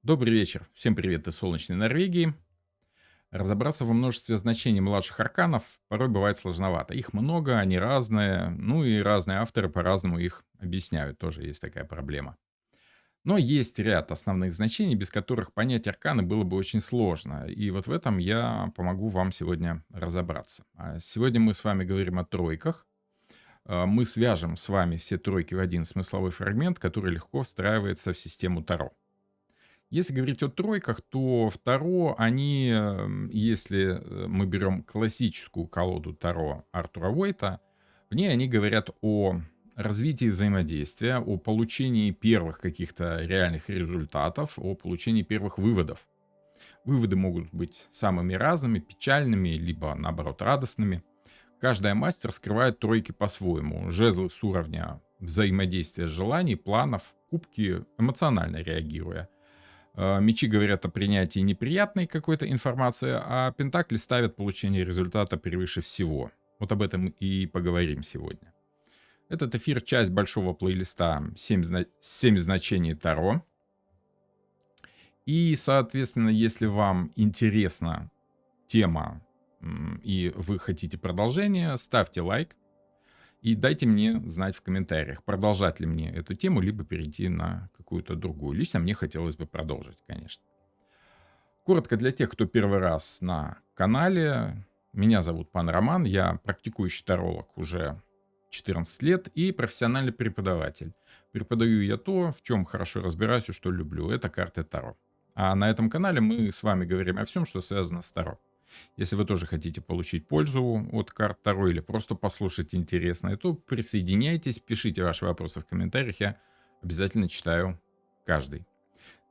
Добрый вечер. Всем привет из солнечной Норвегии. Разобраться во множестве значений младших арканов порой бывает сложновато. Их много, они разные, ну и разные авторы по-разному их объясняют. Тоже есть такая проблема. Но есть ряд основных значений, без которых понять арканы было бы очень сложно. И вот в этом я помогу вам сегодня разобраться. Сегодня мы с вами говорим о тройках. Мы свяжем с вами все тройки в один смысловой фрагмент, который легко встраивается в систему Таро. Если говорить о тройках, то в Таро они, если мы берем классическую колоду Таро Артура Уэйта, в ней они говорят о развитии взаимодействия, о получении первых каких-то реальных результатов, о получении первых выводов. Выводы могут быть самыми разными, печальными, либо наоборот радостными. Каждая мастер скрывает тройки по-своему. Жезлы с уровня взаимодействия желаний, планов, кубки эмоционально реагируя. Мечи говорят о принятии неприятной какой-то информации, а пентакли ставят получение результата превыше всего. Вот об этом и поговорим сегодня. Этот эфир — часть большого плейлиста «7 значений Таро». И, соответственно, если вам интересна тема и вы хотите продолжение, ставьте лайк и дайте мне знать в комментариях, продолжать ли мне эту тему, либо перейти на какую-то другую. Лично мне хотелось бы продолжить, конечно. Коротко для тех, кто первый раз на канале. Меня зовут Пан Роман, я практикующий таролог уже 14 лет и профессиональный преподаватель. Преподаю я то, в чем хорошо разбираюсь и что люблю. Это карты Таро. А на этом канале мы с вами говорим о всем, что связано с Таро. Если вы тоже хотите получить пользу от карт Таро или просто послушать интересное, то присоединяйтесь, пишите ваши вопросы в комментариях, я обязательно читаю каждый.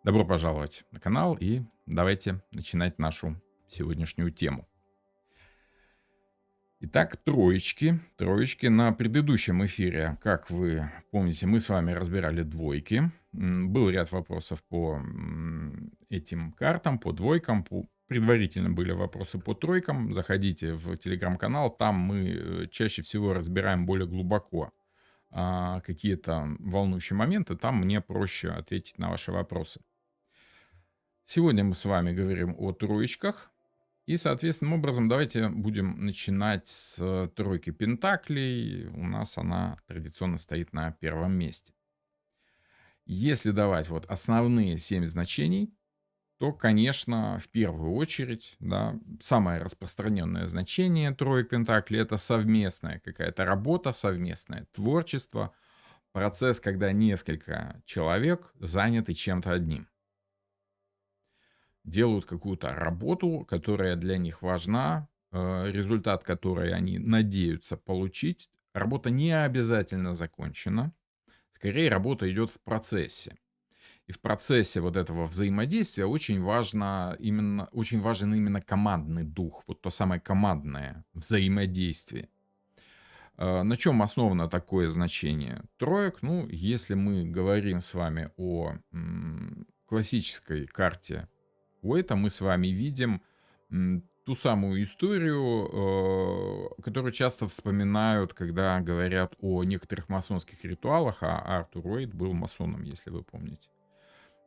Добро пожаловать на канал и давайте начинать нашу сегодняшнюю тему. Итак, троечки. Троечки на предыдущем эфире, как вы помните, мы с вами разбирали двойки. Был ряд вопросов по этим картам, по двойкам, предварительно были вопросы по тройкам. Заходите в телеграм-канал, там мы чаще всего разбираем более глубоко какие-то волнующие моменты, там мне проще ответить на ваши вопросы. Сегодня мы с вами говорим о троечках. И, соответственным образом, давайте будем начинать с тройки пентаклей. У нас она традиционно стоит на первом месте. Если давать вот основные 7 значений, то, конечно, в первую очередь, да, самое распространенное значение троек пентаклей — это совместная какая-то работа, совместное творчество, процесс, когда несколько человек заняты чем-то одним. Делают какую-то работу, которая для них важна, результат которой они надеются получить. Работа не обязательно закончена. Скорее, работа идет в процессе. И в процессе вот этого взаимодействия очень важен именно командный дух, вот то самое командное взаимодействие. На чем основано такое значение троек? Ну, если мы говорим с вами о классической карте Уэйта, мы с вами видим ту самую историю, которую часто вспоминают, когда говорят о некоторых масонских ритуалах, а Артур Уэйт был масоном, если вы помните.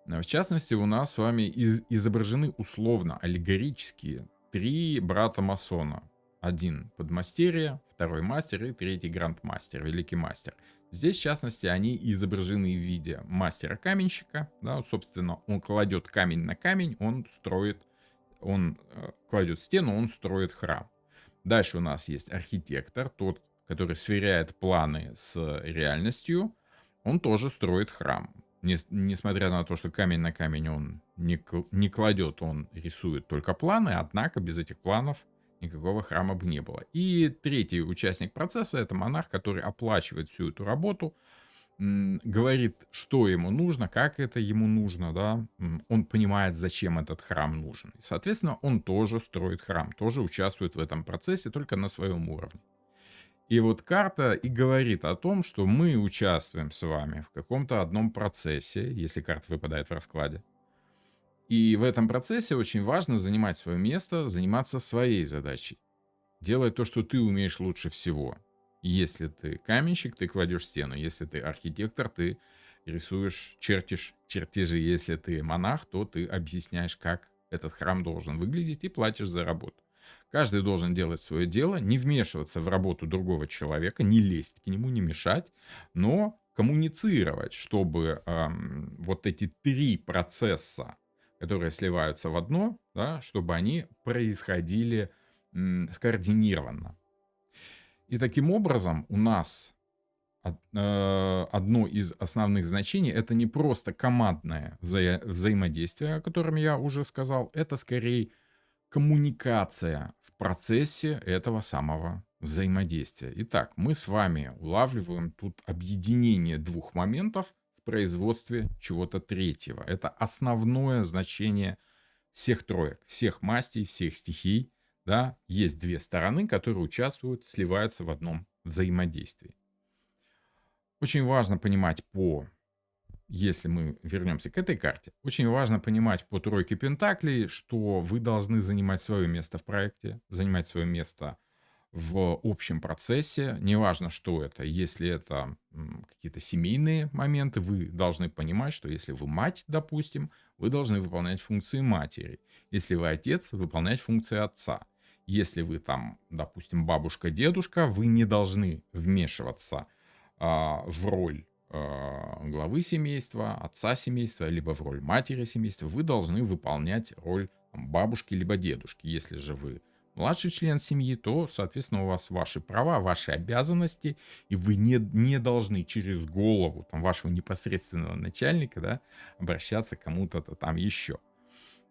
В частности, у нас с вами изображены условно, аллегорические три брата-масона. Один подмастерье, второй мастер и третий грандмастер, великий мастер. Здесь, в частности, они изображены в виде мастера-каменщика. Да, вот, собственно, он кладет камень на камень, он кладет стену, он строит храм. Дальше у нас есть архитектор, тот, который сверяет планы с реальностью. Он тоже строит храм. Несмотря на то, что камень на камень он не кладет, он рисует только планы, однако без этих планов никакого храма бы не было. И третий участник процесса — это монах, который оплачивает всю эту работу, говорит, что ему нужно, как это ему нужно, да, он понимает, зачем этот храм нужен. И, соответственно, он тоже строит храм, тоже участвует в этом процессе, только на своем уровне. И вот карта и говорит о том, что мы участвуем с вами в каком-то одном процессе, если карта выпадает в раскладе. И в этом процессе очень важно занимать свое место, заниматься своей задачей. Делать то, что ты умеешь лучше всего. Если ты каменщик, ты кладешь стену. Если ты архитектор, ты рисуешь, чертишь чертежи. Если ты монах, то ты объясняешь, как этот храм должен выглядеть, и платишь за работу. Каждый должен делать свое дело, не вмешиваться в работу другого человека, не лезть к нему, не мешать, но коммуницировать, чтобы вот эти три процесса, которые сливаются в одно, да, чтобы они происходили скоординированно. И таким образом у нас одно из основных значений — это не просто командное взаимодействие, о котором я уже сказал, это скорее коммуникация в процессе этого самого взаимодействия. Итак, мы с вами улавливаем тут объединение двух моментов в производстве чего-то третьего. Это основное значение всех троек, всех мастей, всех стихий. Да? Есть две стороны, которые участвуют, сливаются в одном взаимодействии. Очень важно понимать если мы вернемся к этой карте, очень важно понимать по тройке пентаклей, что вы должны занимать свое место в проекте, занимать свое место в общем процессе. Неважно, что это. Если это какие-то семейные моменты, вы должны понимать, что если вы мать, допустим, вы должны выполнять функции матери. Если вы отец, выполнять функции отца. Если вы там, допустим, бабушка-дедушка, вы не должны вмешиваться в роль главы семейства, отца семейства, либо в роль матери семейства. Вы должны выполнять роль бабушки либо дедушки. Если же вы младший член семьи, то, соответственно, у вас ваши права, ваши обязанности, и вы не должны через голову там, вашего непосредственного начальника, да, обращаться к кому-то там еще.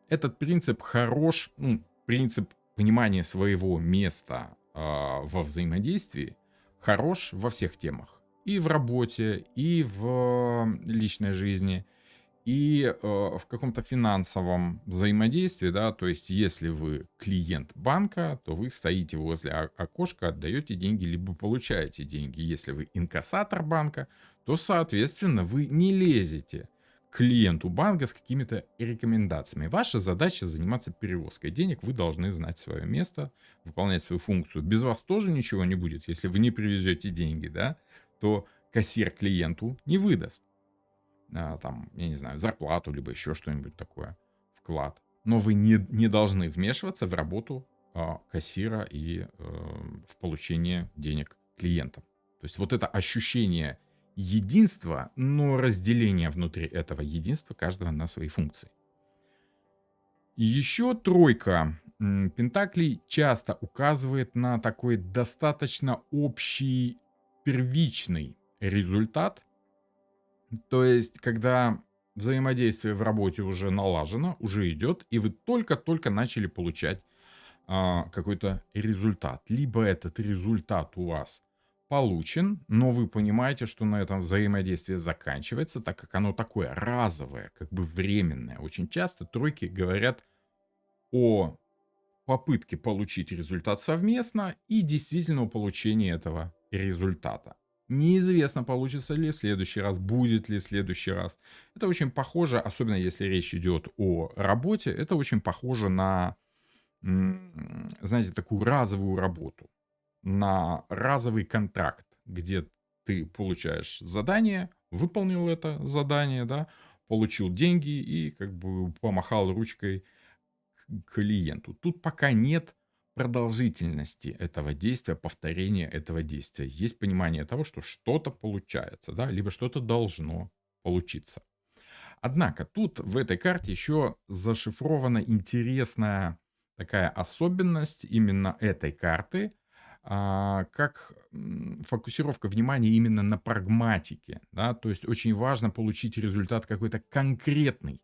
Этот принцип хорош, принцип понимания своего места во взаимодействии хорош во всех темах. И в работе, и в личной жизни, и в каком-то финансовом взаимодействии, да, то есть если вы клиент банка, то вы стоите возле окошка, отдаете деньги, либо получаете деньги. Если вы инкассатор банка, то, соответственно, вы не лезете к клиенту банка с какими-то рекомендациями. Ваша задача заниматься перевозкой денег, вы должны знать свое место, выполнять свою функцию. Без вас тоже ничего не будет, если вы не привезете деньги, да, то кассир клиенту не выдаст. Там, я не знаю, зарплату, либо еще что-нибудь такое, вклад. Но вы не должны вмешиваться в работу кассира и в получение денег клиентам. То есть вот это ощущение единства, но разделение внутри этого единства каждого на свои функции. И еще тройка пентаклей часто указывает на такой достаточно общий первичный результат. То есть, когда взаимодействие в работе уже налажено, уже идет, и вы только-только начали получать какой-то результат. Либо этот результат у вас получен, но вы понимаете, что на этом взаимодействие заканчивается, так как оно такое разовое, как бы временное. Очень часто тройки говорят о попытке получить результат совместно и действительно получении этого результата. Неизвестно, получится ли в следующий раз, будет ли в следующий раз. Это очень похоже, особенно если речь идет о работе, это очень похоже на, знаете, такую разовую работу, на разовый контракт, где ты получаешь задание, выполнил это задание, да, получил деньги и как бы помахал ручкой клиенту. Тут пока нет продолжительности этого действия, повторения этого действия. Есть понимание того, что что-то получается, да, либо что-то должно получиться. Однако тут в этой карте еще зашифрована интересная такая особенность именно этой карты, как фокусировка внимания именно на прагматике. Да? То есть очень важно получить результат какой-то конкретный.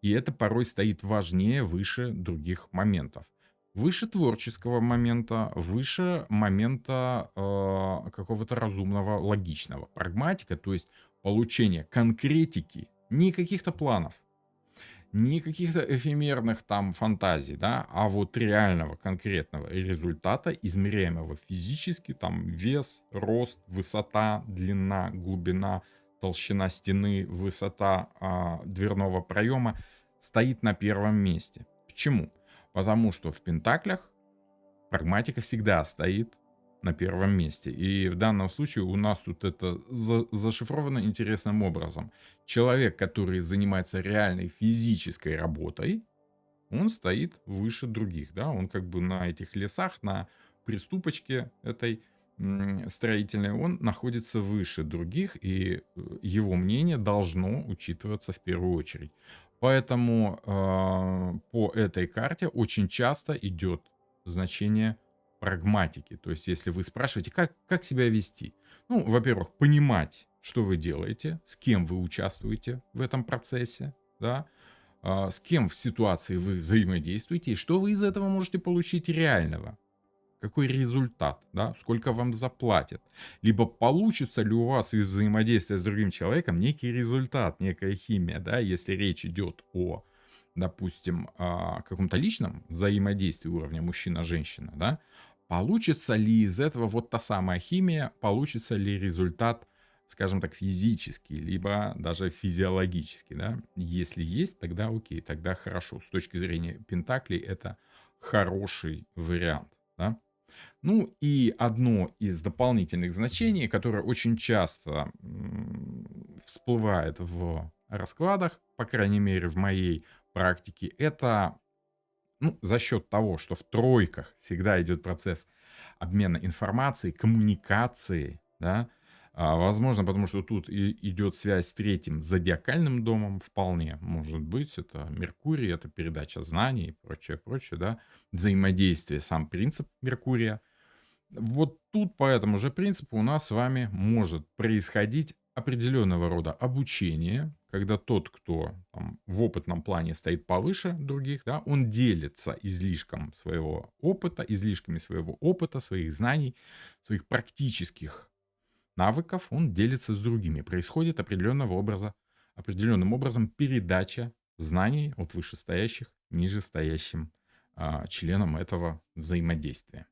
И это порой стоит важнее, выше других моментов. Выше творческого момента, выше момента какого-то разумного, логичного. Прагматика, то есть получение конкретики, не каких-то планов, не каких-то эфемерных там фантазий, да, а вот реального конкретного результата, измеряемого физически, там вес, рост, высота, длина, глубина, толщина стены, высота дверного проема стоит на первом месте. Почему? Потому что в пентаклях прагматика всегда стоит на первом месте. И в данном случае у нас тут это зашифровано интересным образом. Человек, который занимается реальной физической работой, он стоит выше других, да, он как бы на этих лесах, на приступочке этой строительной, он находится выше других, и его мнение должно учитываться в первую очередь. Поэтому по этой карте очень часто идет значение прагматики. То есть, если вы спрашиваете, как себя вести, ну, во-первых, понимать, что вы делаете, с кем вы участвуете в этом процессе, да, с кем в ситуации вы взаимодействуете и что вы из этого можете получить реального. Какой результат, да, сколько вам заплатят. Либо получится ли у вас из взаимодействия с другим человеком некий результат, некая химия, да, если речь идет о, допустим, каком-то личном взаимодействии уровня мужчина-женщина, да, получится ли из этого вот та самая химия, получится ли результат, скажем так, физический, либо даже физиологический, да. Если есть, тогда окей, тогда хорошо. С точки зрения пентаклей это хороший вариант, да. Ну и одно из дополнительных значений, которое очень часто всплывает в раскладах, по крайней мере в моей практике, это ну, за счет того, что в тройках всегда идет процесс обмена информацией, коммуникации, да, возможно, потому что тут идет связь с третьим зодиакальным домом, вполне может быть, это Меркурий, это передача знаний и прочее, прочее, да, взаимодействие, сам принцип Меркурия. Вот тут по этому же принципу у нас с вами может происходить определенного рода обучение, когда тот, кто там, в опытном плане стоит повыше других, да, он делится излишками своего опыта, своих знаний, своих практических навыков, он делится с другими. Происходит определенным образом передача знаний от вышестоящих нижестоящим членам этого взаимодействия.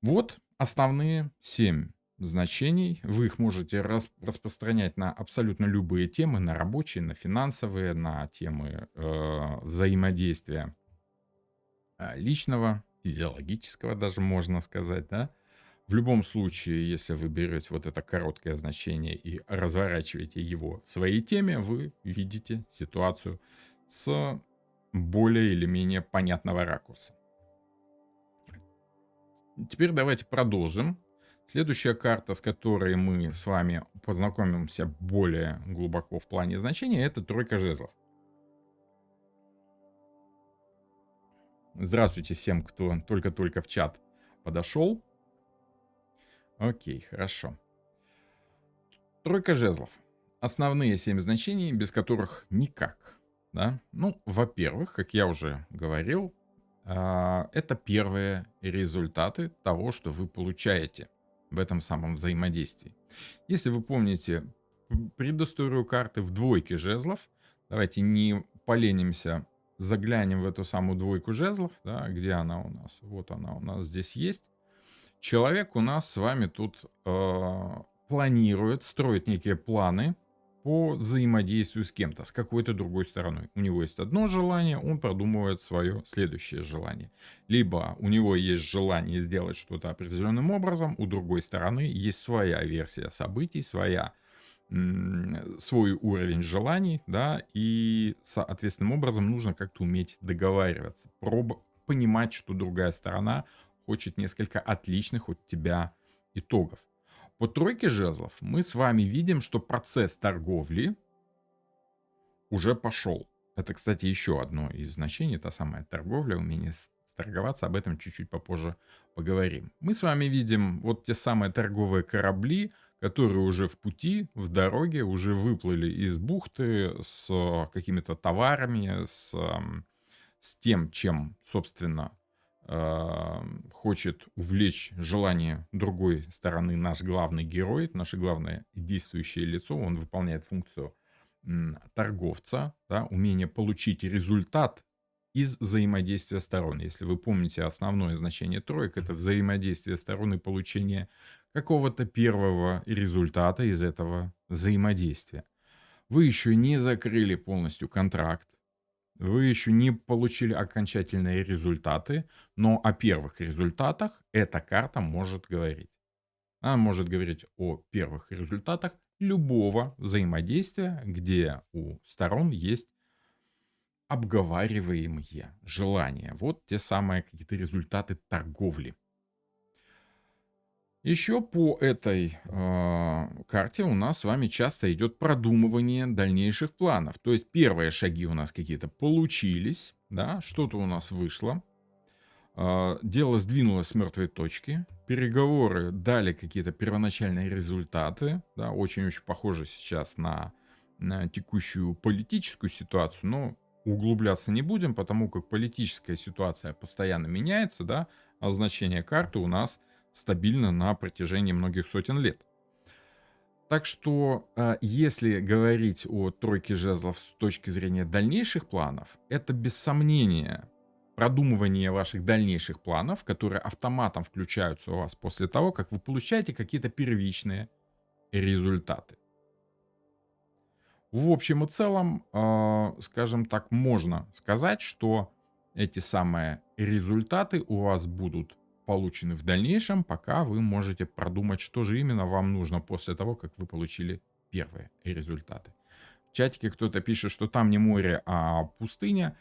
Вот основные 7 значений. Вы их можете распространять на абсолютно любые темы, на рабочие, на финансовые, на темы взаимодействия личного, физиологического даже можно сказать, да. В любом случае, если вы берете вот это короткое значение и разворачиваете его в своей теме, вы видите ситуацию с более или менее понятного ракурса. Теперь давайте продолжим. Следующая карта, с которой мы с вами познакомимся более глубоко в плане значения, это тройка жезлов. Здравствуйте всем, кто только-только в чат подошел. Окей, хорошо. Тройка жезлов. Основные 7 значений, без которых никак. Да? Ну, во-первых, как я уже говорил, это первые результаты того, что вы получаете в этом самом взаимодействии. Если вы помните предысторию карты в двойке жезлов, давайте не поленимся, заглянем в эту самую двойку жезлов, да, где она у нас? Вот она у нас здесь есть. Человек у нас с вами тут планирует, строит некие планы по взаимодействию с кем-то, с какой-то другой стороной. У него есть одно желание, он продумывает свое следующее желание. Либо у него есть желание сделать что-то определенным образом, у другой стороны есть своя версия событий, свой уровень желаний, да, и соответственным образом нужно как-то уметь договариваться, понимать, что другая сторона хочет несколько отличных от тебя итогов. По тройке жезлов мы с вами видим, что процесс торговли уже пошел. Это, кстати, еще одно из значений, та самая торговля, умение торговаться, об этом чуть-чуть попозже поговорим. Мы с вами видим вот те самые торговые корабли, которые уже в пути, в дороге, уже выплыли из бухты с какими-то товарами, с тем, чем, собственно, хочет увлечь желание другой стороны наш главный герой, наше главное действующее лицо. Он выполняет функцию торговца, да, умение получить результат из взаимодействия сторон. Если вы помните, основное значение троек — это взаимодействие сторон и получение какого-то первого результата из этого взаимодействия. Вы еще не закрыли полностью контракт. вы еще не получили окончательные результаты, но о первых результатах эта карта может говорить. Она может говорить о первых результатах любого взаимодействия, где у сторон есть обговариваемые желания. Вот те самые какие-то результаты торговли. Еще по этой карте у нас с вами часто идет продумывание дальнейших планов. То есть первые шаги у нас какие-то получились, да, что-то у нас вышло, дело сдвинулось с мертвой точки, переговоры дали какие-то первоначальные результаты, да, очень-очень похоже сейчас на текущую политическую ситуацию, но углубляться не будем, потому как политическая ситуация постоянно меняется, да, а значение карты у нас стабильно на протяжении многих сотен лет. Так что, если говорить о тройке жезлов с точки зрения дальнейших планов, это без сомнения продумывание ваших дальнейших планов, которые автоматом включаются у вас после того, как вы получаете какие-то первичные результаты. В общем и целом, скажем так, можно сказать, что эти самые результаты у вас будут получены в дальнейшем, пока вы можете продумать, что же именно вам нужно после того, как вы получили первые результаты. В чатике кто-то пишет, что там не море, а пустыня.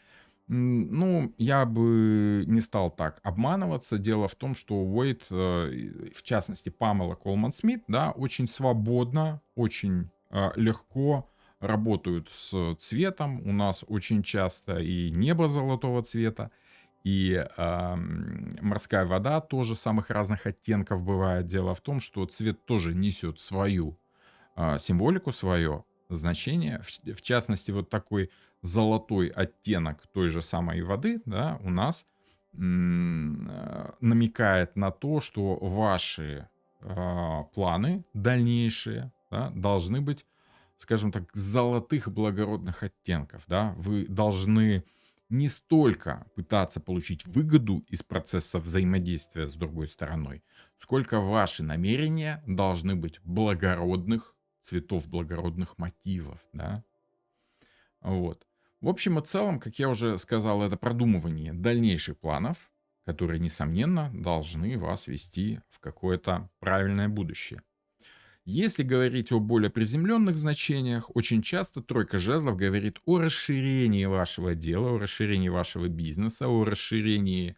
Ну, я бы не стал так обманываться. Дело в том, что Уэйд, в частности, Памела Колман Смит, да, очень свободно, очень легко работают с цветом. У нас очень часто и небо золотого цвета, и морская вода тоже самых разных оттенков бывает. Дело в том, что цвет тоже несет свою символику, свое значение. В частности, вот такой золотой оттенок той же самой воды, да, у нас намекает на то, что ваши планы дальнейшие, да, должны быть, скажем так, золотых благородных оттенков, да. Вы должны не столько пытаться получить выгоду из процесса взаимодействия с другой стороной, сколько ваши намерения должны быть благородных цветов, благородных мотивов, да. Вот. В общем и целом, как я уже сказал, это продумывание дальнейших планов, которые, несомненно, должны вас вести в какое-то правильное будущее. Если говорить о более приземленных значениях, очень часто тройка жезлов говорит о расширении вашего дела, о расширении вашего бизнеса, о расширении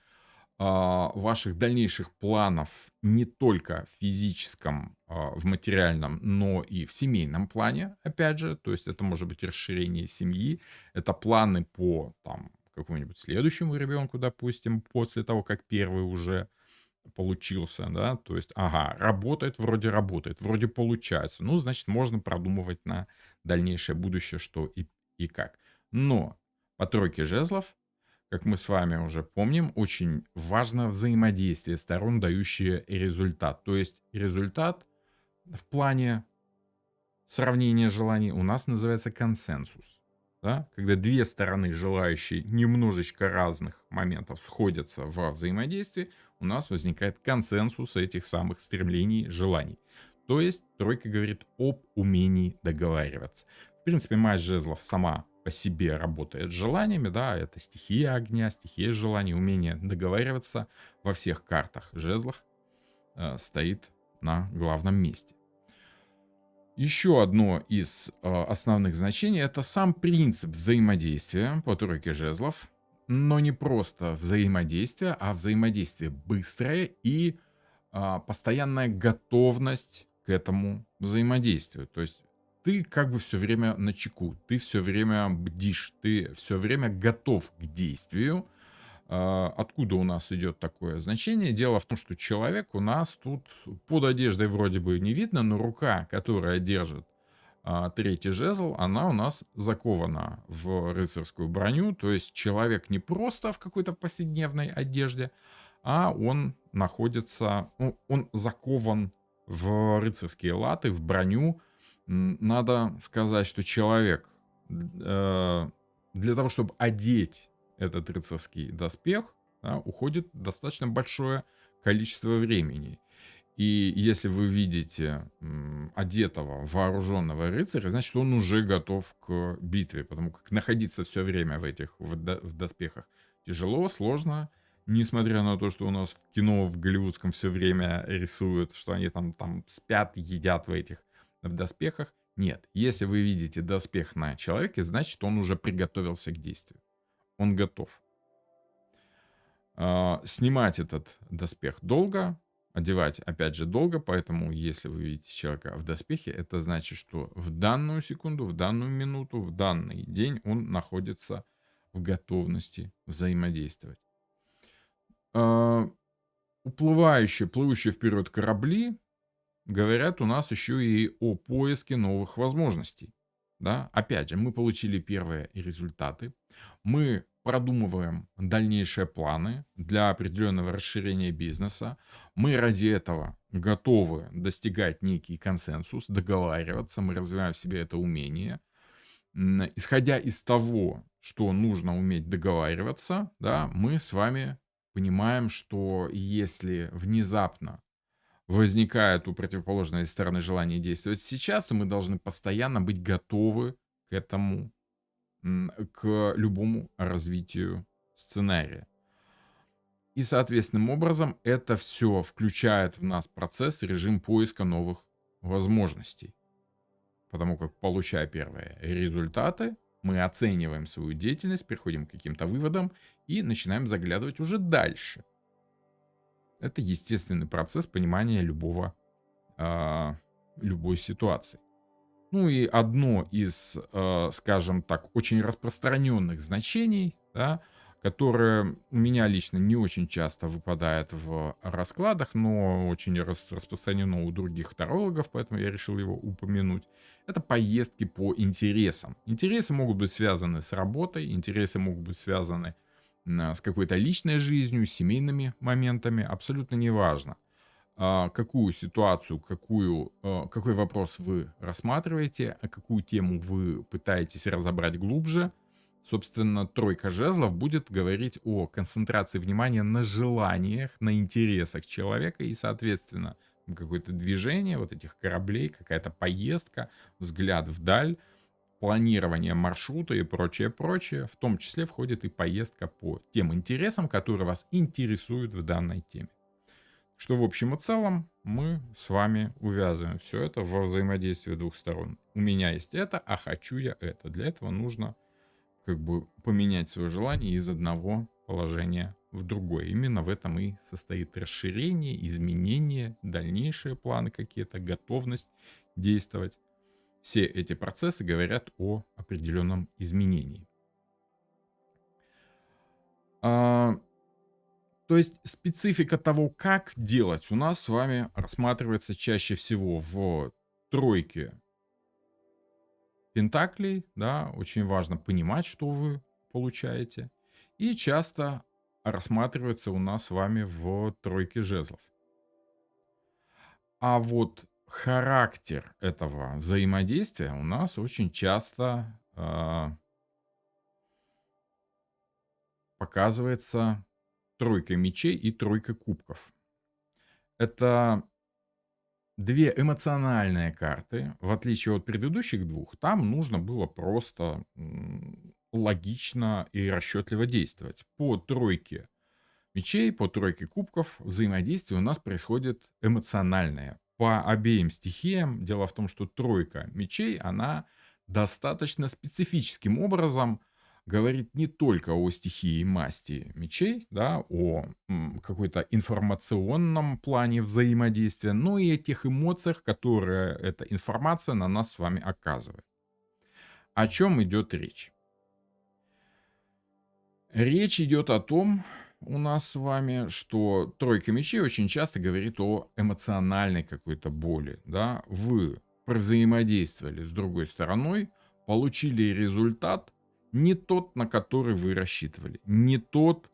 ваших дальнейших планов не только в физическом, в материальном, но и в семейном плане, опять же. То есть это может быть расширение семьи, это планы по там, какому-нибудь следующему ребенку, допустим, после того, как первый уже получился, да, то есть, ага, работает, вроде получается. Ну, значит, можно продумывать на дальнейшее будущее, что и как. Но по тройке жезлов, как мы с вами уже помним, очень важно взаимодействие сторон, дающее результат. То есть результат в плане сравнения желаний у нас называется консенсус. Да? Когда две стороны, желающие немножечко разных моментов, сходятся во взаимодействии, у нас возникает консенсус этих самых стремлений, желаний. То есть тройка говорит об умении договариваться. В принципе, масть жезлов сама по себе работает с желаниями, да, это стихия огня, стихия желаний, умение договариваться во всех картах жезлов стоит на главном месте. Еще одно из основных значений — это сам принцип взаимодействия по тройке жезлов, но не просто взаимодействие, а взаимодействие быстрое и постоянная готовность к этому взаимодействию. То есть ты как бы все время на чеку, ты все время бдишь, ты все время готов к действию. Откуда у нас идет такое значение? Дело в том, что человек у нас тут под одеждой вроде бы не видно, но рука, которая держит третий жезл, она у нас закована в рыцарскую броню. То есть человек не просто в какой-то повседневной одежде, а он находится, ну, он закован в рыцарские латы, в броню. Надо сказать, что человек для того, чтобы одеть этот рыцарский доспех, да, уходит достаточно большое количество времени. И если вы видите одетого вооруженного рыцаря, значит, он уже готов к битве, потому как находиться все время в доспехах тяжело, сложно, несмотря на то, что у нас в кино в голливудском все время рисуют, что они там спят, едят в доспехах. Нет, если вы видите доспех на человеке, значит, он уже приготовился к действию. Он готов. Снимать этот доспех долго, одевать, опять же, долго, поэтому если вы видите человека в доспехе, это значит, что в данную секунду, в данную минуту, в данный день он находится в готовности взаимодействовать. Плывущие вперед корабли говорят у нас еще и о поиске новых возможностей. Да? Опять же, мы получили первые результаты, мы продумываем дальнейшие планы для определенного расширения бизнеса, мы ради этого готовы достигать некий консенсус, договариваться, мы развиваем в себе это умение. Исходя из того, что нужно уметь договариваться, да, мы с вами понимаем, что если внезапно возникает у противоположной стороны желание действовать сейчас, то мы должны постоянно быть готовы к этому, к любому развитию сценария. И, соответственным образом, это все включает в нас процесс, режим поиска новых возможностей. Потому как, получая первые результаты, мы оцениваем свою деятельность, приходим к каким-то выводам и начинаем заглядывать уже дальше. Это естественный процесс понимания любой ситуации. Ну и одно из, скажем так, очень распространенных значений, да, которое у меня лично не очень часто выпадает в раскладах, но очень распространено у других тарологов, поэтому я решил его упомянуть. Это поездки по интересам. Интересы могут быть связаны с работой, интересы могут быть связаны с какой-то личной жизнью, семейными моментами, абсолютно неважно, какую ситуацию, какой вопрос вы рассматриваете, а какую тему вы пытаетесь разобрать глубже. Собственно, тройка жезлов будет говорить о концентрации внимания на желаниях, на интересах человека и, соответственно, какое-то движение вот этих кораблей, какая-то поездка, взгляд вдаль, планирование маршрута и прочее, прочее. В том числе входит и поездка по тем интересам, которые вас интересуют в данной теме. Что в общем и целом мы с вами увязываем все это во взаимодействии двух сторон. У меня есть это, а хочу я это. Для этого нужно как бы поменять свое желание из одного положения в другое. Именно в этом и состоит расширение, изменение, дальнейшие планы какие-то, готовность действовать. Все эти процессы говорят о определенном изменении. То есть специфика того, как делать, у нас с вами рассматривается чаще всего в тройке пентаклей, да, очень важно понимать, что вы получаете, и часто рассматривается у нас с вами в тройке жезлов. А вот характер этого взаимодействия у нас очень часто показывается тройкой мечей и тройкой кубков. Это две эмоциональные карты, в отличие от предыдущих двух, там нужно было просто логично и расчетливо действовать. По тройке мечей, по тройке кубков взаимодействие у нас происходит эмоциональное. По обеим стихиям. Дело в том, что тройка мечей, она достаточно специфическим образом говорит не только о стихии и масти мечей, да, о какой-то информационном плане взаимодействия, но и о тех эмоциях, которые эта информация на нас с вами оказывает. О чем идет речь? Речь идет о том, у нас с вами, что тройка мечей очень часто говорит о эмоциональной какой-то боли. Да? Вы взаимодействовали с другой стороной, получили результат не тот, на который вы рассчитывали, не тот,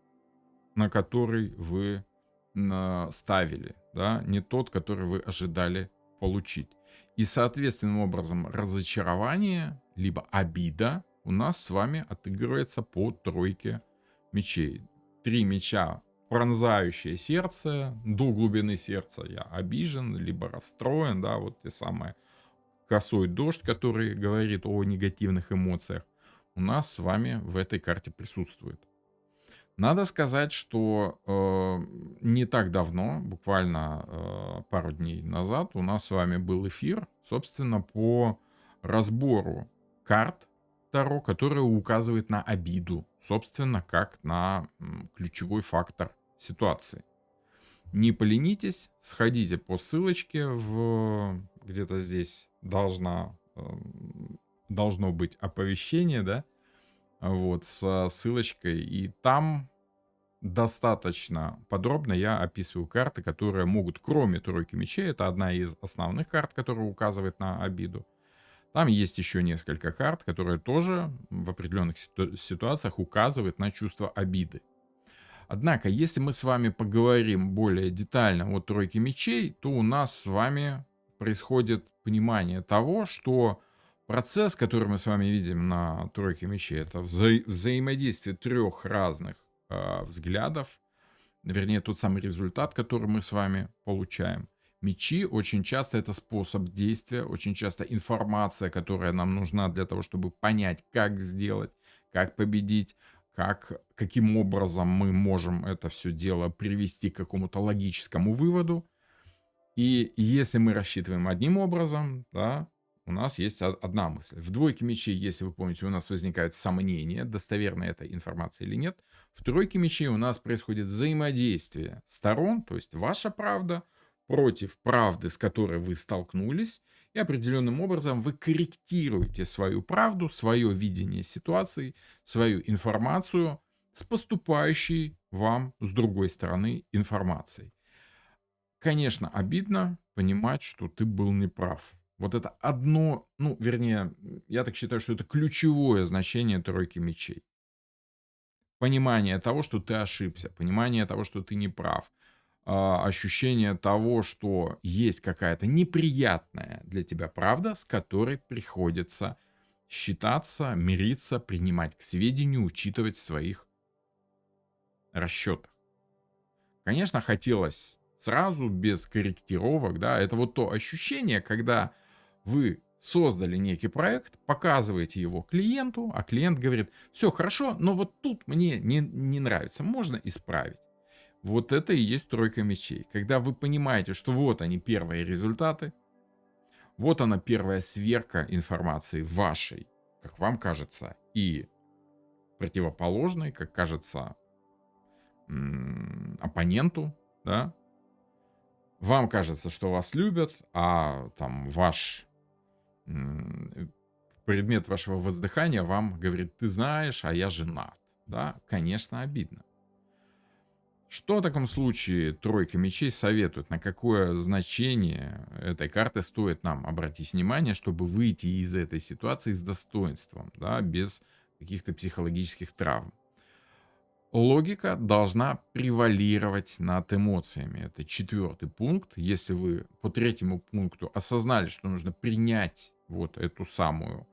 на который вы ставили, да? Не тот, который вы ожидали получить. И соответственным образом разочарование, либо обида у нас с вами отыгрывается по тройке мечей. 3 меча пронзающее сердце, до глубины сердца я обижен, либо расстроен, да, вот те самые косой дождь, который говорит о негативных эмоциях, у нас с вами в этой карте присутствует. Надо сказать, что не так давно, буквально пару дней назад, у нас с вами был эфир, собственно, по разбору карт Таро, который указывает на обиду, собственно, как на ключевой фактор ситуации. Не поленитесь, сходите по ссылочке где-то здесь должно быть оповещение, да, вот, со ссылочкой, и там достаточно подробно я описываю карты, которые могут, кроме тройки мечей, это одна из основных карт, которая указывает на обиду. Там есть еще несколько карт, которые тоже в определенных ситуациях указывают на чувство обиды. Однако, если мы с вами поговорим более детально о тройке мечей, то у нас с вами происходит понимание того, что процесс, который мы с вами видим на тройке мечей, это взаимодействие трех разных взглядов, вернее, тот самый результат, который мы с вами получаем. Мечи очень часто это способ действия, очень часто информация, которая нам нужна для того, чтобы понять, как сделать, как победить, каким образом мы можем это все дело привести к какому-то логическому выводу. И если мы рассчитываем одним образом, да, у нас есть одна мысль. В двойке мечей, если вы помните, у нас возникают сомнения, достоверная эта информация или нет. В тройке мечей у нас происходит взаимодействие сторон, то есть ваша правда против правды, с которой вы столкнулись, и определенным образом вы корректируете свою правду, свое видение ситуации, свою информацию с поступающей вам с другой стороны информацией. Конечно, обидно понимать, что ты был неправ. Вот это одно, ну, вернее, я так считаю, что это ключевое значение тройки мечей. Понимание того, что ты ошибся, понимание того, что ты не прав, ощущение того, что есть какая-то неприятная для тебя правда, с которой приходится считаться, мириться, принимать к сведению, учитывать в своих расчетах. Конечно, хотелось сразу, без корректировок, да, это вот то ощущение, когда вы создали некий проект, показываете его клиенту, а клиент говорит, все хорошо, но вот тут мне не нравится, можно исправить. Вот это и есть тройка мечей. Когда вы понимаете, что вот они первые результаты, вот она первая сверка информации вашей, как вам кажется, и противоположной, как кажется оппоненту, да, вам кажется, что вас любят, а там предмет вашего воздыхания вам говорит, ты знаешь, а я женат. Да, конечно, обидно. Что в таком случае тройка мечей советует? На какое значение этой карты стоит нам обратить внимание, чтобы выйти из этой ситуации с достоинством, да, без каких-то психологических травм? Логика должна превалировать над эмоциями. Это четвертый пункт. Если вы по третьему пункту осознали, что нужно принять вот эту самую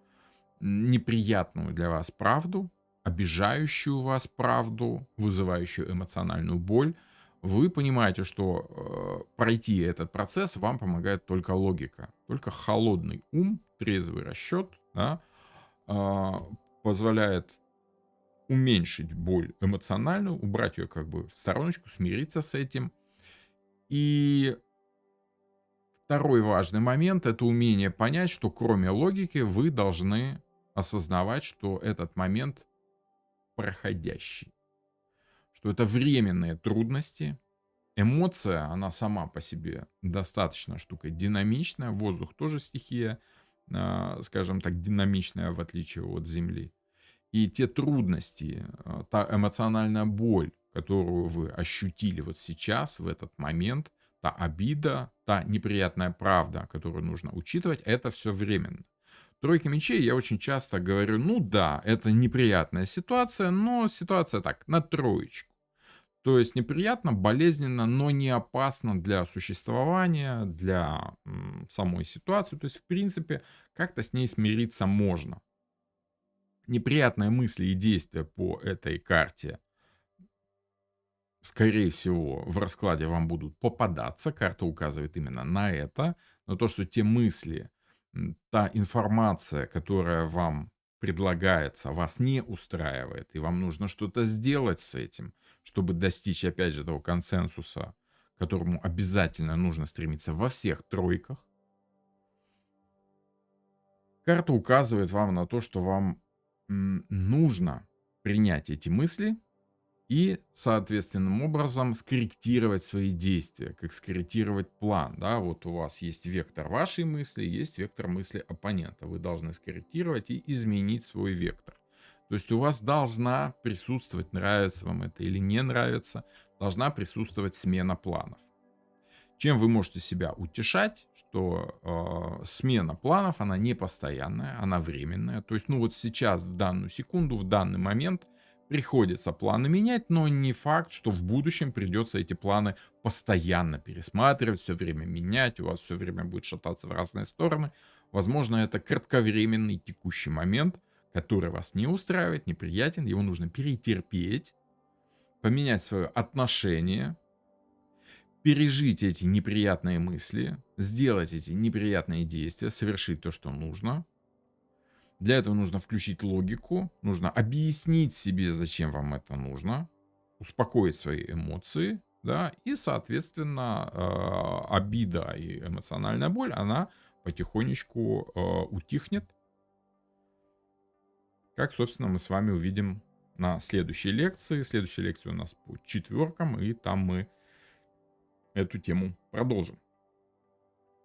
неприятную для вас правду, обижающую вас правду, вызывающую эмоциональную боль, вы понимаете, что пройти этот процесс вам помогает только логика, только холодный ум, трезвый расчет, да, позволяет уменьшить боль эмоциональную, убрать ее как бы в стороночку, смириться с этим. И второй важный момент — это умение понять, что кроме логики вы должны осознавать, что этот момент проходящий, что это временные трудности. Эмоция, она сама по себе достаточно штука динамичная, воздух тоже стихия, скажем так, динамичная, в отличие от Земли. И те трудности, та эмоциональная боль, которую вы ощутили вот сейчас, в этот момент, та обида, та неприятная правда, которую нужно учитывать, это все временно. Тройки мечей я очень часто говорю, ну да, это неприятная ситуация, но ситуация так, на троечку. То есть неприятно, болезненно, но не опасно для существования, для самой ситуации. То есть, в принципе, как-то с ней смириться можно. Неприятные мысли и действия по этой карте скорее всего, в раскладе вам будут попадаться. Карта указывает именно на это, на то, что те мысли, та информация, которая вам предлагается, вас не устраивает, и вам нужно что-то сделать с этим, чтобы достичь, опять же, того консенсуса, к которому обязательно нужно стремиться во всех тройках. Карта указывает вам на то, что вам нужно принять эти мысли и, соответственным образом, скорректировать свои действия, как скорректировать план. Да? Вот у вас есть вектор вашей мысли, есть вектор мысли оппонента. Вы должны скорректировать и изменить свой вектор. То есть у вас должна присутствовать, нравится вам это или не нравится, должна присутствовать смена планов. Чем вы можете себя утешать, что смена планов, она не постоянная, она временная. То есть, ну вот сейчас, в данную секунду, в данный момент приходится планы менять, но не факт, что в будущем придется эти планы постоянно пересматривать, все время менять, у вас все время будет шататься в разные стороны. Возможно, это кратковременный текущий момент, который вас не устраивает, неприятен, его нужно перетерпеть, поменять свое отношение, пережить эти неприятные мысли, сделать эти неприятные действия, совершить то, что нужно. Для этого нужно включить логику, нужно объяснить себе, зачем вам это нужно, успокоить свои эмоции, да, и, соответственно, обида и эмоциональная боль, она потихонечку утихнет, как, собственно, мы с вами увидим на следующей лекции. Следующая лекция у нас по четверкам, и там мы эту тему продолжим.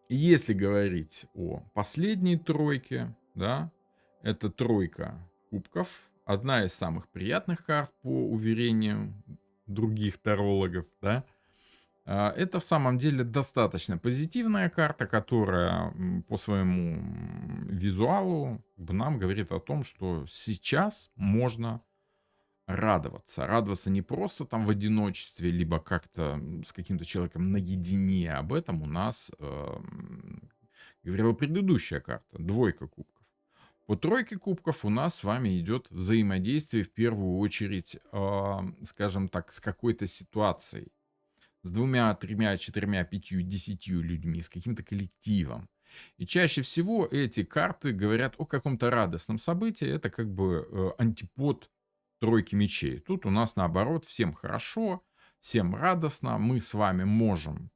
Если говорить о последней тройке, да, это тройка кубков, одна из самых приятных карт по уверению других тарологов, да. Это в самом деле достаточно позитивная карта, которая по своему визуалу нам говорит о том, что сейчас можно радоваться. Радоваться не просто там в одиночестве, либо как-то с каким-то человеком наедине. Об этом у нас говорила предыдущая карта, двойка кубков. По тройке кубков у нас с вами идет взаимодействие в первую очередь, скажем так, с какой-то ситуацией. С двумя, тремя, четырьмя, пятью, 10 людьми, с каким-то коллективом. И чаще всего эти карты говорят о каком-то радостном событии. Это как бы антипод тройки мечей. Тут у нас наоборот, всем хорошо, всем радостно. Мы с вами можем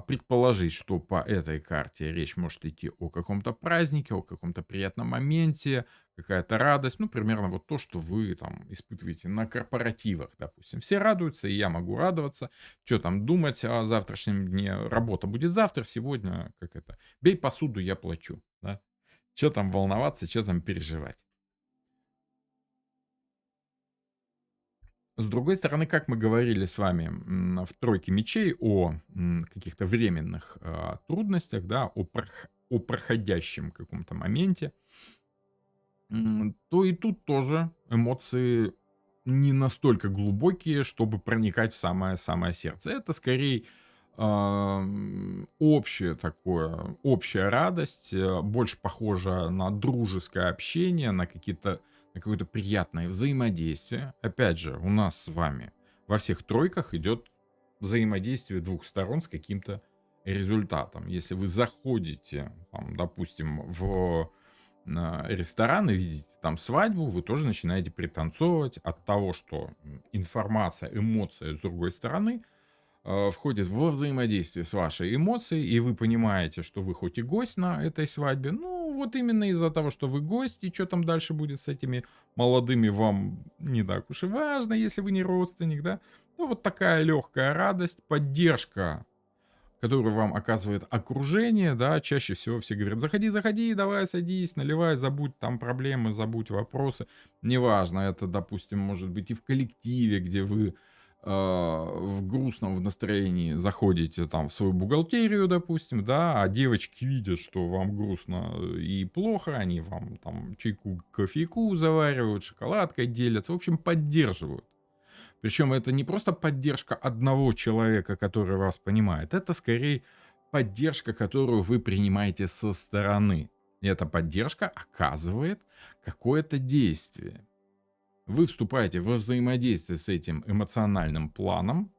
предположить, что по этой карте речь может идти о каком-то празднике, о каком-то приятном моменте, какая-то радость. Ну, примерно вот то, что вы там испытываете на корпоративах, допустим. Все радуются, и я могу радоваться. Что там думать о завтрашнем дне? Работа будет завтра, сегодня, как это? Бей посуду, я плачу. Да? Что там волноваться, что там переживать? С другой стороны, как мы говорили с вами в тройке мечей о каких-то временных трудностях, да, о проходящем каком-то моменте, то и тут тоже эмоции не настолько глубокие, чтобы проникать в самое-самое сердце. Это скорее общее такое, общая радость, больше похожа на дружеское общение, на какое-то приятное взаимодействие. Опять же, у нас с вами во всех тройках идет взаимодействие двух сторон с каким-то результатом. Если вы заходите, там, допустим, в ресторан и видите там свадьбу, вы тоже начинаете пританцовывать от того, что информация, эмоция с другой стороны входит во взаимодействие с вашей эмоцией, и вы понимаете, что вы хоть и гость на этой свадьбе, ну вот именно из-за того, что вы гость, и что там дальше будет с этими молодыми, вам не так уж и важно, если вы не родственник, да. Ну вот такая легкая радость, поддержка, которую вам оказывает окружение, да, чаще всего все говорят: заходи, заходи, давай садись, наливай, забудь там проблемы, забудь вопросы. Неважно, это, допустим, может быть и в коллективе, где вы в грустном в настроении заходите там в свою бухгалтерию, допустим, да, а девочки видят, что вам грустно и плохо, они вам там чайку, кофейку заваривают, шоколадкой делятся, в общем, поддерживают. Причем это не просто поддержка одного человека, который вас понимает, это скорее поддержка, которую вы принимаете со стороны. И эта поддержка оказывает какое-то действие. вы вступаете во взаимодействие с этим эмоциональным планом,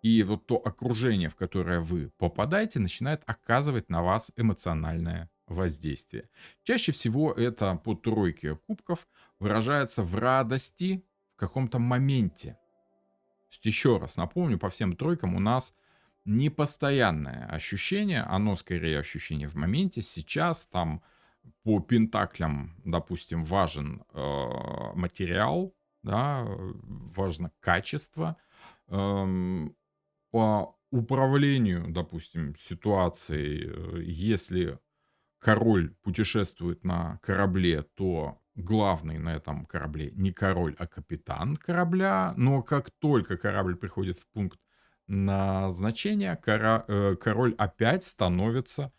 и вот то окружение, в которое вы попадаете, начинает оказывать на вас эмоциональное воздействие. Чаще всего это по тройке кубков выражается в радости в каком-то моменте. То есть еще раз напомню, по всем тройкам у нас непостоянное ощущение, оно скорее ощущение в моменте, сейчас там по пентаклям, допустим, важен материал, да, важно качество, эм, по управлению, допустим, ситуацией, если король путешествует на корабле, то главный на этом корабле не король, а капитан корабля. Но как только корабль приходит в пункт назначения, король опять становится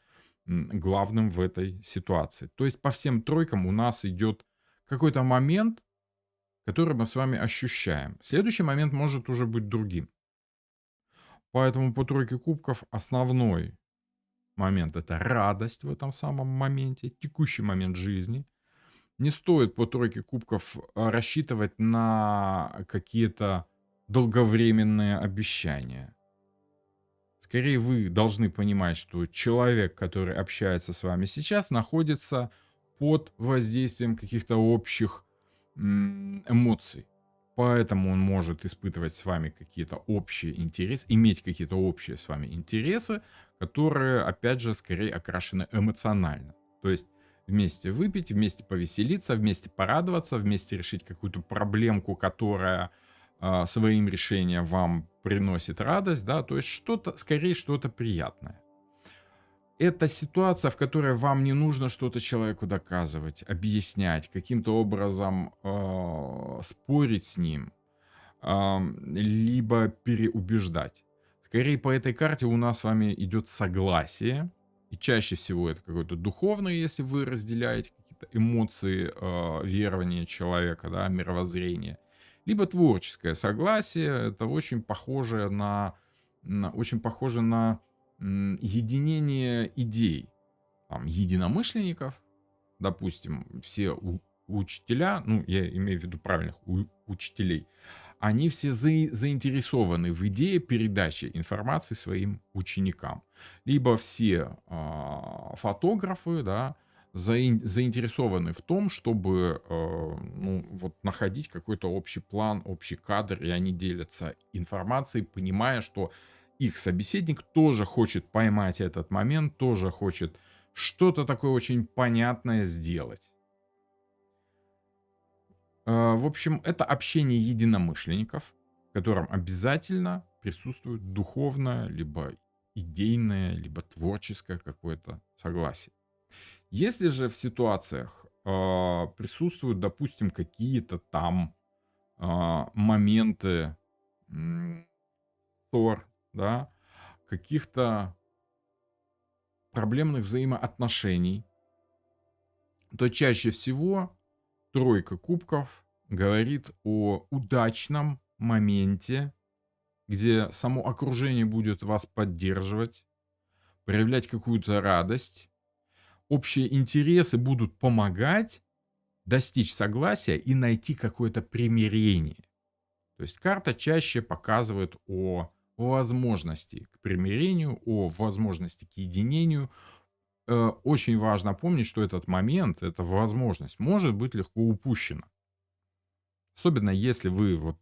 главным в этой ситуации. То есть по всем тройкам у нас идет какой-то момент, который мы с вами ощущаем. Следующий момент может уже быть другим. Поэтому по тройке кубков основной момент — это радость в этом самом моменте, текущий момент жизни. Не стоит по тройке кубков рассчитывать на какие-то долговременные обещания. Скорее, вы должны понимать, что человек, который общается с вами сейчас, находится под воздействием каких-то общих эмоций. Поэтому он может испытывать с вами какие-то общие интересы, иметь какие-то общие с вами интересы, которые, опять же, скорее окрашены эмоционально. То есть вместе выпить, вместе повеселиться, вместе порадоваться, вместе решить какую-то проблемку, которая своим решением вам приносит радость, да, то есть что-то, скорее что-то приятное. Это ситуация, в которой вам не нужно что-то человеку доказывать, объяснять, каким-то образом спорить с ним, либо переубеждать. Скорее по этой карте у нас с вами идет согласие, и чаще всего это какое-то духовное, если вы разделяете какие-то эмоции, верования человека, да, мировоззрение, либо творческое согласие, это очень похоже на единение идей, там, единомышленников, допустим, все учителя, ну, я имею в виду правильных учителей, они все заинтересованы в идее передачи информации своим ученикам. Либо все фотографы, да, заинтересованы в том, чтобы ну, вот, находить какой-то общий план, общий кадр, и они делятся информацией, понимая, что их собеседник тоже хочет поймать этот момент, тоже хочет что-то такое очень понятное сделать. В общем, это общение единомышленников, в котором обязательно присутствует духовное, либо идейное, либо творческое какое-то согласие. Если же в ситуациях присутствуют, допустим, какие-то там моменты ссор, да, каких-то проблемных взаимоотношений, то чаще всего тройка кубков говорит о удачном моменте, где само окружение будет вас поддерживать, проявлять какую-то радость, общие интересы будут помогать достичь согласия и найти какое-то примирение. То есть карта чаще показывает о возможности к примирению, о возможности к единению. Очень важно помнить, что этот момент, эта возможность может быть легко упущена. Особенно если вы вот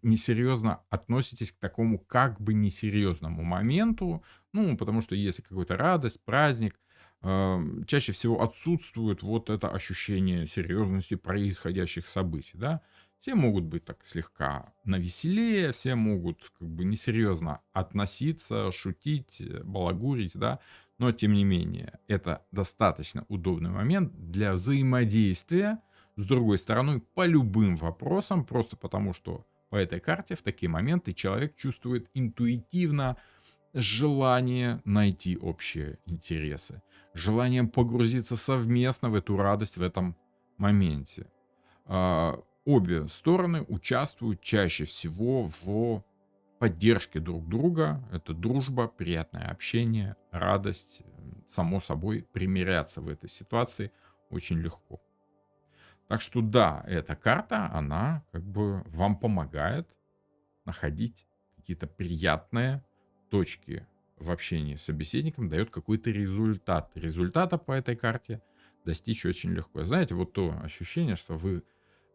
несерьезно относитесь к такому как бы несерьезному моменту, ну, потому что если какая-то радость, праздник, чаще всего отсутствует вот это ощущение серьезности происходящих событий, да. Все могут быть так слегка навеселее, все могут как бы несерьезно относиться, шутить, балагурить, да, но тем не менее это достаточно удобный момент для взаимодействия с другой стороной по любым вопросам, просто потому что по этой карте в такие моменты человек чувствует интуитивно желание найти общие интересы, желанием погрузиться совместно в эту радость в этом моменте. Обе стороны участвуют чаще всего в поддержке друг друга. Это дружба, приятное общение, радость. Само собой, примиряться в этой ситуации очень легко. Так что да, эта карта, она как бы вам помогает находить какие-то приятные точки в общении с собеседником, дает какой-то результат. Результата по этой карте достичь очень легко. Знаете, вот то ощущение, что вы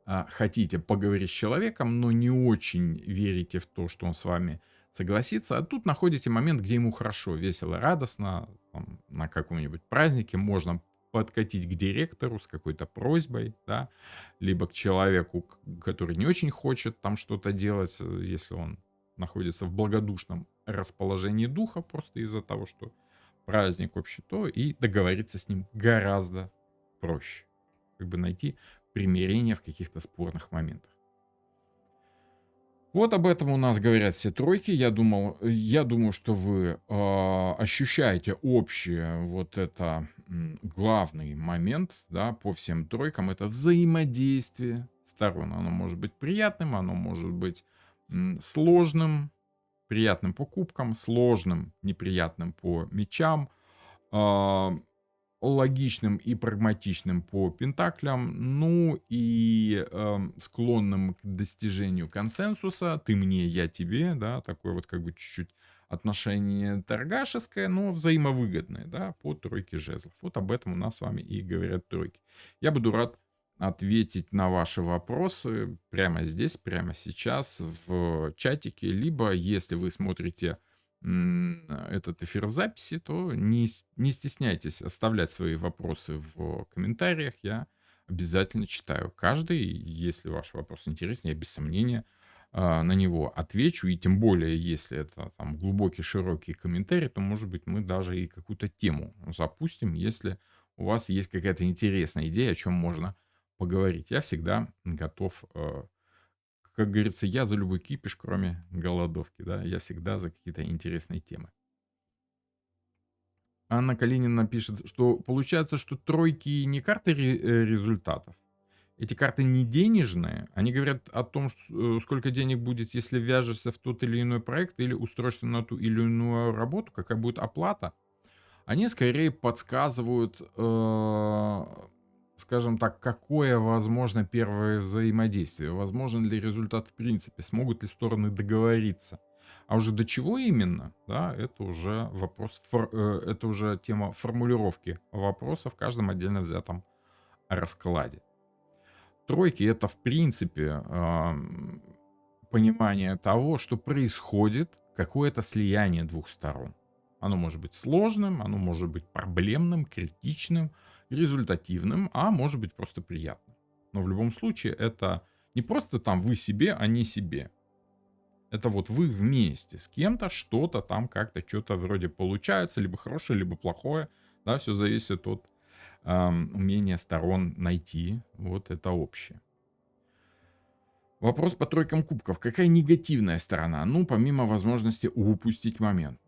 хотите поговорить с человеком, но не очень верите в то, что он с вами согласится, а тут находите момент, где ему хорошо, весело, радостно, там, на каком-нибудь празднике можно подкатить к директору с какой-то просьбой, да, либо к человеку, который не очень хочет там что-то делать, если он находится в благодушном расположении духа, просто из-за того, что праздник общий, то и договориться с ним гораздо проще. Как бы найти примирение в каких-то спорных моментах. Вот об этом у нас говорят все тройки. Я думаю, что вы ощущаете общий вот это главный момент, да, по всем тройкам. Это взаимодействие сторон. Оно может быть приятным, оно может быть сложным, приятным по кубкам, сложным, неприятным по мечам, а, логичным и прагматичным по пентаклям, ну и склонным к достижению консенсуса. Ты мне, я тебе, да, такое вот как бы чуть-чуть отношение торгашеское, но взаимовыгодное, да, по тройке жезлов. Вот об этом у нас с вами и говорят тройки. Я буду рад ответить на ваши вопросы прямо здесь, прямо сейчас в чатике, либо если вы смотрите этот эфир в записи, то не стесняйтесь оставлять свои вопросы в комментариях. Я обязательно читаю каждый. Если ваш вопрос интересен, я без сомнения на него отвечу. И тем более, если это там глубокий, широкий комментарий, то, может быть, мы даже и какую-то тему запустим, если у вас есть какая-то интересная идея, о чем можно поговорить. Я всегда готов как говорится, я за любой кипиш, кроме голодовки, да, я всегда за какие-то интересные темы. Анна Калинина пишет, что получается, что тройки не карты результатов. Эти карты не денежные, они говорят о том, сколько денег будет, если вяжешься в тот или иной проект или устроишься на ту или иную работу, какая будет оплата. Они скорее подсказывают, скажем так, какое возможно первое взаимодействие, возможен ли результат в принципе, смогут ли стороны договориться. А уже до чего именно, да, это уже вопрос, это уже тема формулировки вопроса в каждом отдельно взятом раскладе. Тройки это в принципе понимание того, что происходит какое-то слияние двух сторон. Оно может быть сложным, оно может быть проблемным, критичным, результативным, а может быть просто приятным. Но в любом случае это не просто там вы себе, а не себе. Это вот вы вместе с кем-то что-то там как-то что-то вроде получается, либо хорошее, либо плохое. Да, все зависит от умения сторон найти вот это общее. Вопрос по тройкам кубков. Какая негативная сторона? Ну, помимо возможности упустить момент.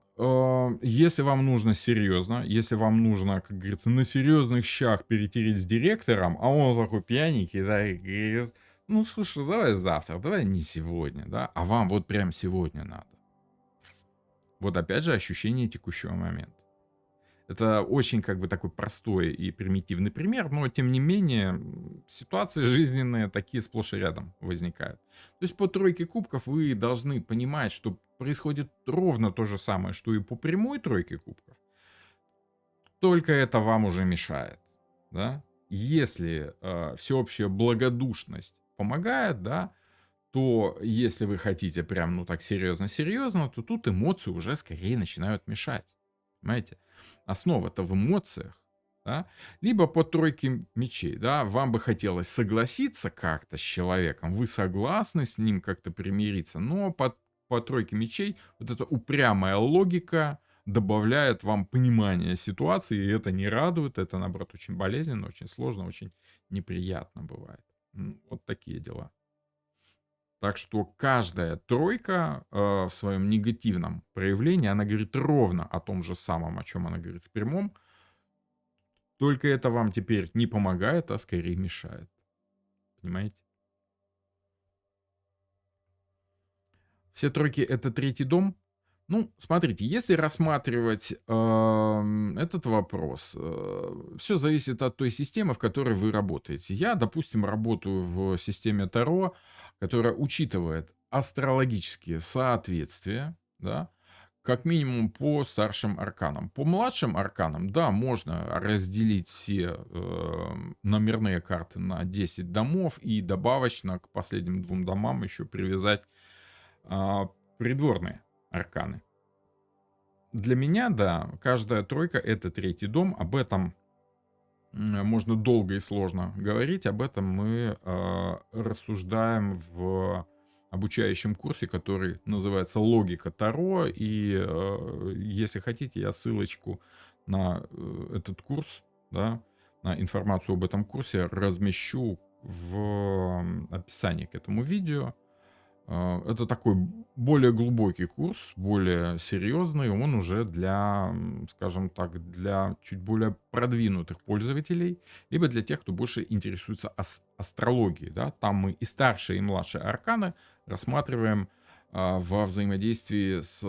Если вам нужно серьезно, если вам нужно, как говорится, на серьезных щах перетереть с директором, а он такой пьяненький, да, и говорит, ну, слушай, давай завтра, давай не сегодня, да, а вам вот прям сегодня надо. Вот опять же ощущение текущего момента. Это очень как бы такой простой и примитивный пример, но тем не менее ситуации жизненные такие сплошь и рядом возникают. То есть по тройке кубков вы должны понимать, что происходит ровно то же самое, что и по прямой тройке кубков, только это вам уже мешает, да? Если всеобщая благодушность помогает, да, то если вы хотите прям, ну так серьезно-серьезно, то тут эмоции уже скорее начинают мешать. Понимаете? Основа-то в эмоциях. Да? Либо по тройке мечей, да, вам бы хотелось согласиться как-то с человеком, вы согласны с ним как-то примириться, но по тройке мечей вот эта упрямая логика добавляет вам понимание ситуации, и это не радует, это, наоборот, очень болезненно, очень сложно, очень неприятно бывает. Вот такие дела. Так что каждая тройка в своем негативном проявлении, она говорит ровно о том же самом, о чем она говорит в прямом, только это вам теперь не помогает, а скорее мешает. Понимаете? Все тройки — это третий дом. Ну, смотрите, если рассматривать этот вопрос, все зависит от той системы, в которой вы работаете. Я, допустим, работаю в системе Таро, которая учитывает астрологические соответствия, да, как минимум по старшим арканам. По младшим арканам, да, можно разделить все номерные карты на 10 домов и добавочно к последним двум домам еще привязать а, придворные арканы. Для меня, да, каждая тройка — это третий дом. Об этом можно долго и сложно говорить. Об этом мы рассуждаем в обучающем курсе, который называется «Логика Таро». И если хотите, я ссылочку на этот курс, да, на информацию об этом курсе размещу в описании к этому видео. Это такой более глубокий курс, более серьезный. Он уже для, скажем так, для чуть более продвинутых пользователей, либо для тех, кто больше интересуется астрологией. Да? Там мы и старшие, и младшие арканы рассматриваем во взаимодействии с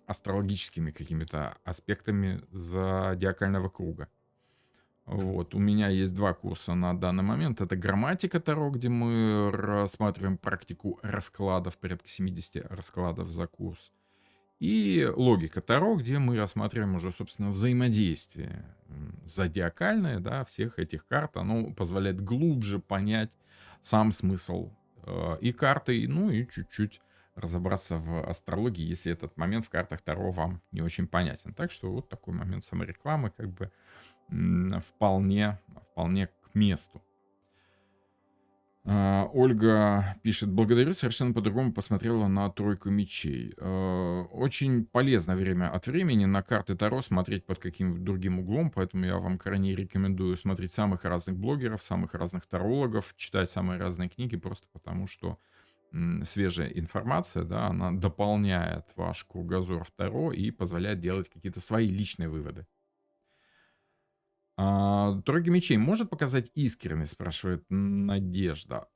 астрологическими какими-то аспектами зодиакального круга. Вот, у меня есть 2 курса на данный момент. Это грамматика Таро, где мы рассматриваем практику раскладов, порядка 70 раскладов за курс. И логика Таро, где мы рассматриваем уже, собственно, взаимодействие зодиакальное, да, всех этих карт. Оно позволяет глубже понять сам смысл и карты, ну и чуть-чуть разобраться в астрологии, если этот момент в картах Таро вам не очень понятен. Так что вот такой момент саморекламы, как бы вполне к месту. Ольга пишет: благодарю, совершенно по-другому посмотрела на тройку мечей. Очень полезно время от времени на карты Таро смотреть под каким-то другим углом, поэтому я вам крайне рекомендую смотреть самых разных блогеров, самых разных тарологов, читать самые разные книги, просто потому что свежая информация, да, она дополняет ваш кругозор в Таро и позволяет делать какие-то свои личные выводы. Тройка мечей может показать искренность, спрашивает Надежда.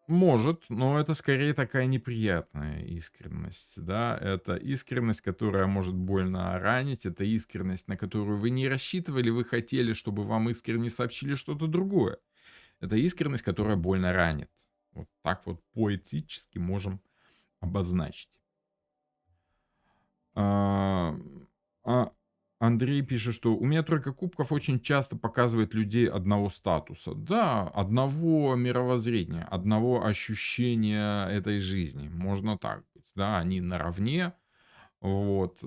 Может, но это скорее такая неприятная искренность, да. Это искренность, которая может больно ранить. Это искренность, на которую вы не рассчитывали, вы хотели, чтобы вам искренне сообщили что-то другое. Это искренность, которая больно ранит. Вот так вот поэтически можем обозначить. А, а Андрей пишет, что у меня тройка кубков очень часто показывает людей одного статуса. Да, одного мировоззрения, одного ощущения этой жизни. Можно так быть. Да, они наравне, вот,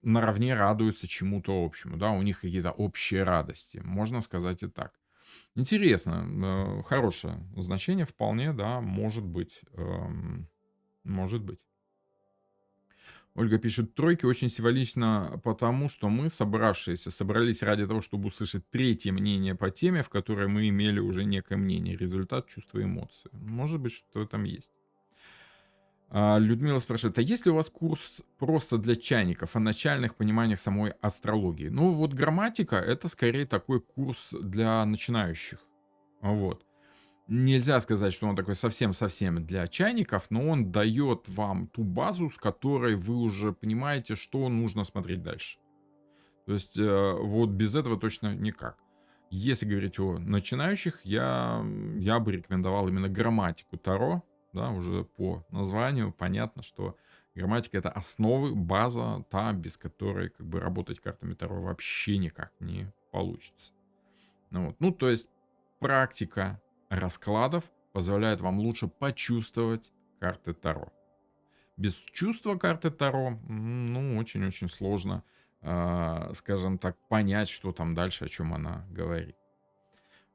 наравне радуются чему-то общему. Да, у них какие-то общие радости. Можно сказать и так. Интересно, хорошее значение вполне, да, может быть. Может быть. Ольга пишет: тройки очень символично потому, что мы, собравшиеся, собрались ради того, чтобы услышать третье мнение по теме, в которой мы имели уже некое мнение. Результат, чувства, эмоции. Может быть, что-то в этом есть. Людмила спрашивает: а есть ли у вас курс просто для чайников о начальных пониманиях самой астрологии? Ну, вот грамматика — это скорее такой курс для начинающих. Вот. Нельзя сказать, что он такой совсем-совсем для чайников, но он дает вам ту базу, с которой вы уже понимаете, что нужно смотреть дальше. То есть вот без этого точно никак. Если говорить о начинающих, я бы рекомендовал именно грамматику Таро, да, уже по названию понятно, что грамматика — это основы, база, та, без которой как бы работать картами Таро вообще никак не получится. Ну, вот. Ну, то есть практика раскладов позволяет вам лучше почувствовать карты Таро. Без чувства карты Таро, ну, очень-очень сложно, скажем так, понять, что там дальше, о чем она говорит.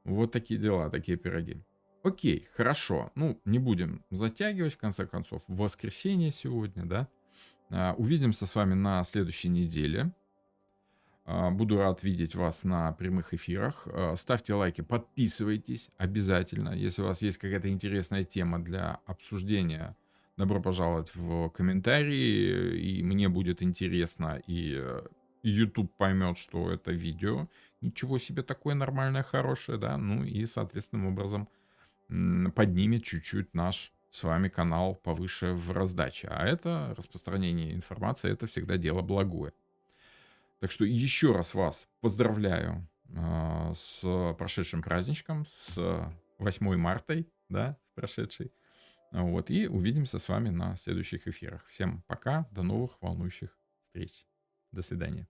Вот такие дела, такие пироги. Окей, хорошо. Ну, не будем затягивать, в конце концов. Воскресенье сегодня, да? Увидимся с вами на следующей неделе. Буду рад видеть вас на прямых эфирах. Ставьте лайки, подписывайтесь обязательно. Если у вас есть какая-то интересная тема для обсуждения, добро пожаловать в комментарии. И мне будет интересно, и YouTube поймет, что это видео. Ничего себе, такое нормальное, хорошее, да? Ну и, соответственным образом, поднимет чуть-чуть наш с вами канал повыше в раздаче. А это распространение информации, это всегда дело благое. Так что еще раз вас поздравляю с прошедшим праздничком, с 8 марта, да, с прошедшей. Вот, и увидимся с вами на следующих эфирах. Всем пока, до новых волнующих встреч. До свидания.